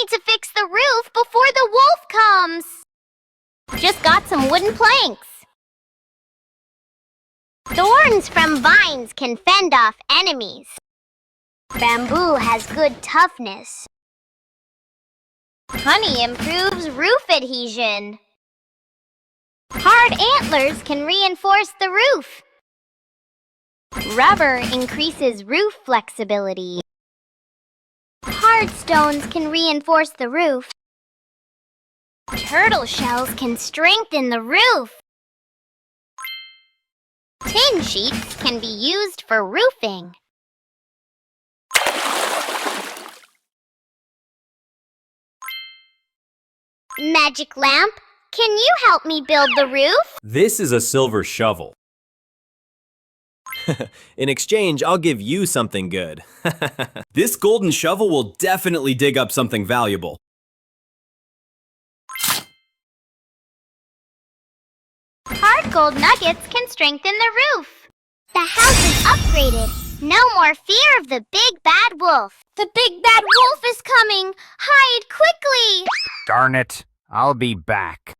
need to fix the roof before the wolf comes. Just got some wooden planks. Thorns from vines can fend off enemies. Bamboo has good toughness. Honey improves roof adhesion. Hard antlers can reinforce the roof. Rubber increases roof flexibility. Hard stones can reinforce the roof. Turtle shells can strengthen the roof. Tin sheets can be used for roofing. Magic lamp, can you help me build the roof? This is a silver shovel. In exchange, I'll give you something good. This golden shovel will definitely dig up something valuable. Hard gold nuggets can strengthen the roof. The house is upgraded. No more fear of the big bad wolf. The big bad wolf is coming. Hide quickly. Darn it, I'll be back.